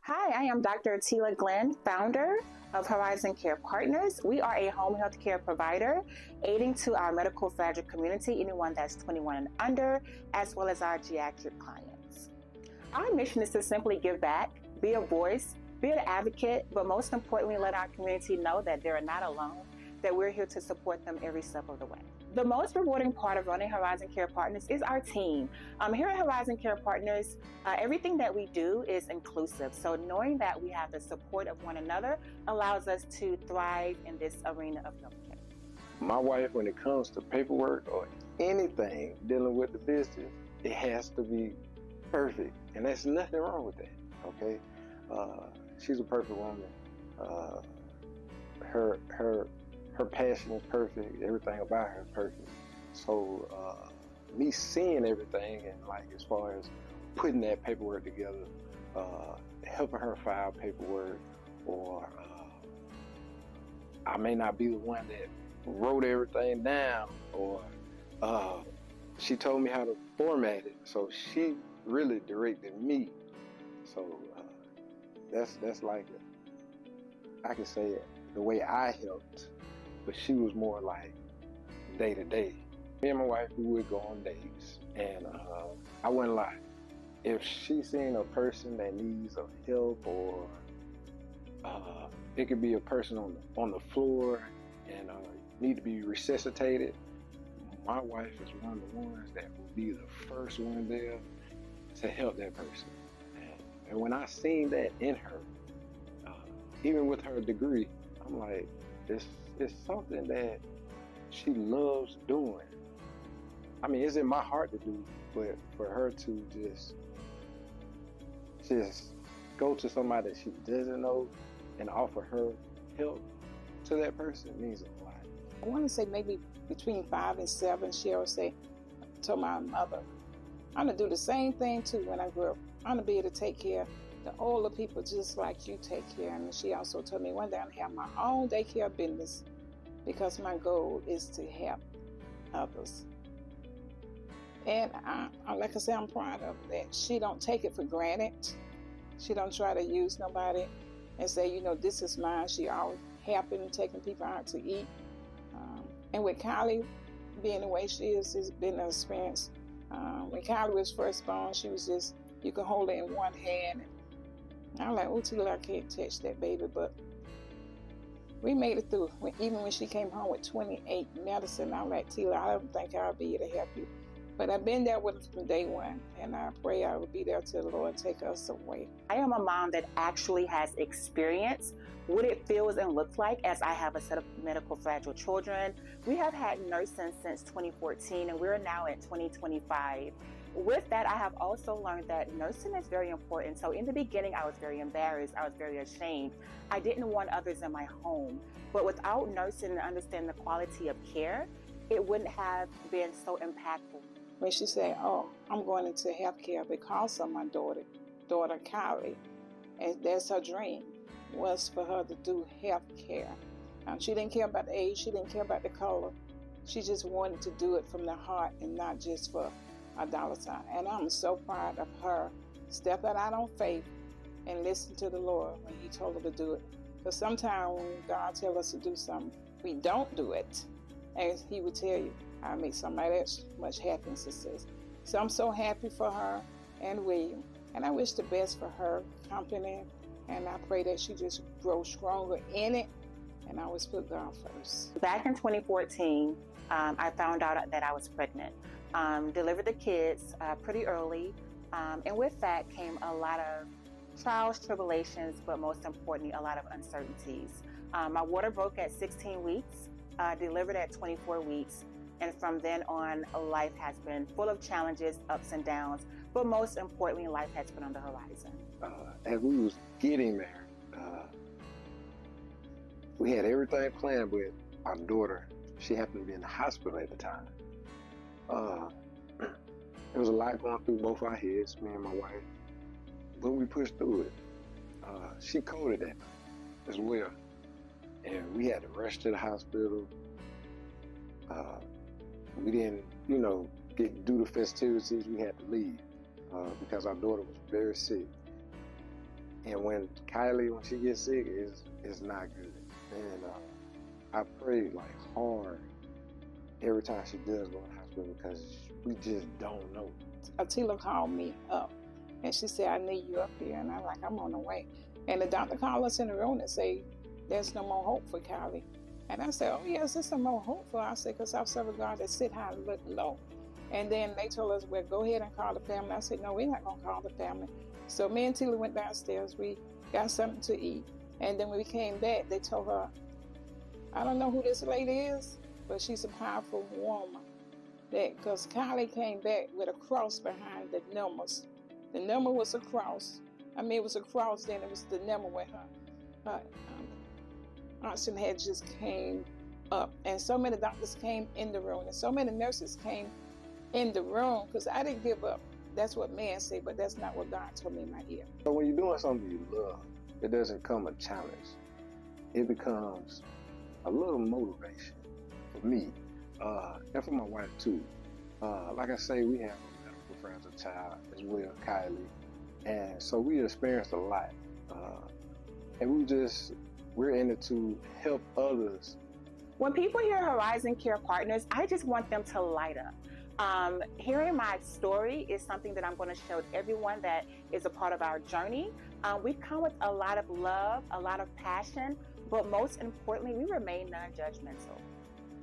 Hi, I am Dr. Tila Glenn, founder of Horizon Care Partners. We are a home health care provider aiding to our medical fragile community, anyone that's 21 and under, as well as our geriatric clients. Our mission is to simply give back, be a voice, be an advocate, but most importantly, let our community know that they're not alone, that we're here to support them every step of the way. The most rewarding part of running Horizon Care Partners is our team. Here at Horizon Care Partners, everything that we do is inclusive. So knowing that we have the support of one another allows us to thrive in this arena of healthcare. My wife, when it comes to paperwork or anything dealing with the business, it has to be perfect. And there's nothing wrong with that, okay? She's a perfect woman. Her passion is perfect. Everything about her is perfect. So me seeing everything and like as far as putting that paperwork together, helping her file paperwork, or I may not be the one that wrote everything down, or she told me how to format it. So she really directed me. So that's like, I can say it the way I helped, but she was more like day to day. Me and my wife, we would go on dates, and I wouldn't lie. If she seen a person that needs of help, or it could be a person on the floor and need to be resuscitated, my wife is one of the ones that will be the first one there to help that person. And when I seen that in her, even with her degree, I'm like, it's something that she loves doing. I mean, it's in my heart to do, but for her to just go to somebody that she doesn't know and offer her help to that person means a lot. I want to say maybe between 5 and 7, she'll say to my mother, I'm going to do the same thing too when I grow up. I'm going to be able to take care of the older people just like you take care. And she also told me one day I'm going to have my own daycare business because my goal is to help others. And like I said, I'm proud of that. She don't take it for granted. She don't try to use nobody and say, this is mine. She always helping, taking people out to eat. And with Kylie being the way she is, it's been an experience. When Kylie was first born, she was just, you could hold her in one hand. And I'm like, Tila, I can't touch that baby. But we made it through. Even when she came home with 28 medicine, I'm like, Tila, I don't think I'll be able to help you. But I've been there with her from day one, and I pray I will be there till the Lord take us away. I am a mom that actually has experienced what it feels and looks like, as I have a set of medical fragile children. We have had nursing since 2014, and we're now in 2025. With that, I have also learned that nursing is very important. So in the beginning, I was very embarrassed. I was very ashamed. I didn't want others in my home. But without nursing and understanding the quality of care, it wouldn't have been so impactful. When she said, I'm going into healthcare because of my daughter Kylie, and that's her dream, was for her to do healthcare. She didn't care about the age, she didn't care about the color. She just wanted to do it from the heart and not just for a dollar sign. And I'm so proud of her stepping out on faith and listen to the Lord when He told her to do it. Because sometimes when God tells us to do something, we don't do it. And He would tell you, I'll make somebody else much happy and success. So I'm so happy for her and William. And I wish the best for her company. And I pray that she just grows stronger in it. And I always put God first. Back in 2014, I found out that I was pregnant. Delivered the kids pretty early. And with that came a lot of trials, tribulations, but most importantly, a lot of uncertainties. My water broke at 16 weeks, delivered at 24 weeks. And from then on, life has been full of challenges, ups and downs, but most importantly, life has been on the horizon. As we was getting there, we had everything planned with our daughter. She happened to be in the hospital at the time. There was a lot going through both our heads, me and my wife, but we pushed through it. She coded that as well, and we had to rush to the hospital. We didn't, do the festivities. We had to leave because our daughter was very sick. And when she gets sick, it's not good. And I pray like hard every time she does go to the hospital because we just don't know. Atila called me up and she said, I need you up here. And I'm like, I'm on the way. And the doctor called us in the room and say, there's no more hope for Kylie. And I said, oh yes, there's some more hope for her. I said, because I've served a God that sit high and look low. And then they told us, well, go ahead and call the family. I said, no, we're not going to call the family. So me and Tila went downstairs. We got something to eat. And then when we came back, they told her, I don't know who this lady is, but she's a powerful woman. Because Kylie came back with a cross behind the numbers. The number was a cross. I mean, it was a cross, then it was the number with her oxygen had just came up. And so many doctors came in the room, and so many nurses came in the room, because I didn't give up. That's what man said, but that's not what God told me in my ear. So when you're doing something you love, it doesn't come a challenge. It becomes a little motivation for me, and for my wife too. Like I say, we have a medical fragile child as well, Kylie, and so we experienced a lot. And we're in it to help others. When people hear Horizon Care Partners, I just want them to light up. Hearing my story is something that I'm going to show everyone that is a part of our journey. We come with a lot of love, a lot of passion, but most importantly, we remain non-judgmental.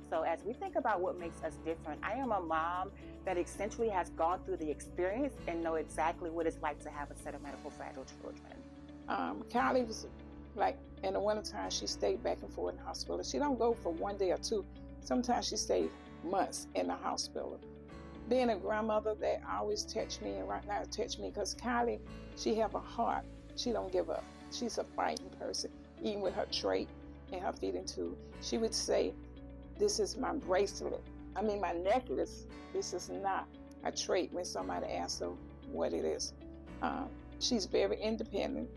So as we think about what makes us different, I am a mom that essentially has gone through the experience and know exactly what it's like to have a set of medical fragile children. Kylie was like, in the wintertime, she stayed back and forth in the hospital. She don't go for one day or two. Sometimes she stayed months in the hospital. Being a grandmother, that always touched me, and right now it touched me, because Kylie, she have a heart. She don't give up. She's a fighting person, even with her trait and her feeding tube. She would say, this is my bracelet. I mean, my necklace. This is not a trait when somebody asks her what it is. She's very independent,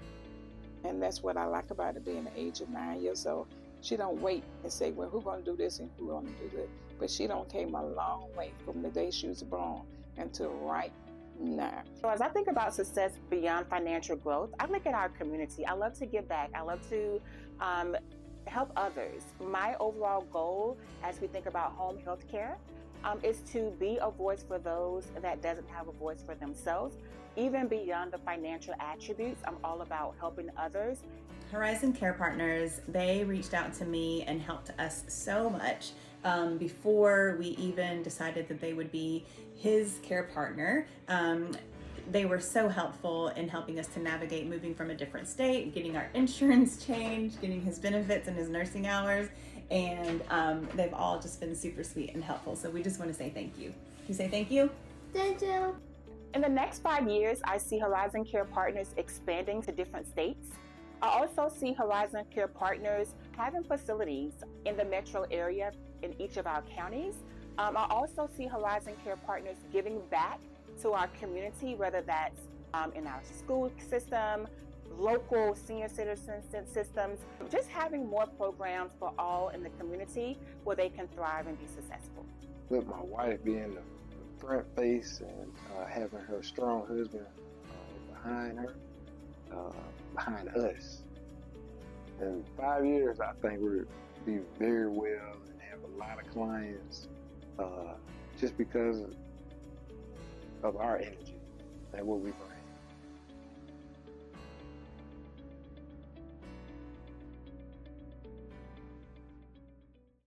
and that's what I like about her, being the age of 9 years old. She don't wait and say, well, who's going to do this and who's going to do that? But she don't came a long way from the day she was born until right now. So as I think about success beyond financial growth, I look at our community. I love to give back. I love to help others. My overall goal as we think about home health care is to be a voice for those that doesn't have a voice for themselves. Even beyond the financial attributes, I'm all about helping others. Horizon Care Partners, they reached out to me and helped us so much before we even decided that they would be his care partner. They were so helpful in helping us to navigate moving from a different state, getting our insurance changed, getting his benefits and his nursing hours, and they've all just been super sweet and helpful. So we just want to say thank you. Can you say thank you? Thank you. In the next 5 years, I see Horizon Care Partners expanding to different states. I also see Horizon Care Partners having facilities in the metro area in each of our counties. I also see Horizon Care Partners giving back to our community, whether that's in our school system, local senior citizen systems, just having more programs for all in the community where they can thrive and be successful. With my wife being the front face and having her strong husband behind her, behind us. In 5 years, I think we'll be very well and have a lot of clients just because of our energy and what we bring.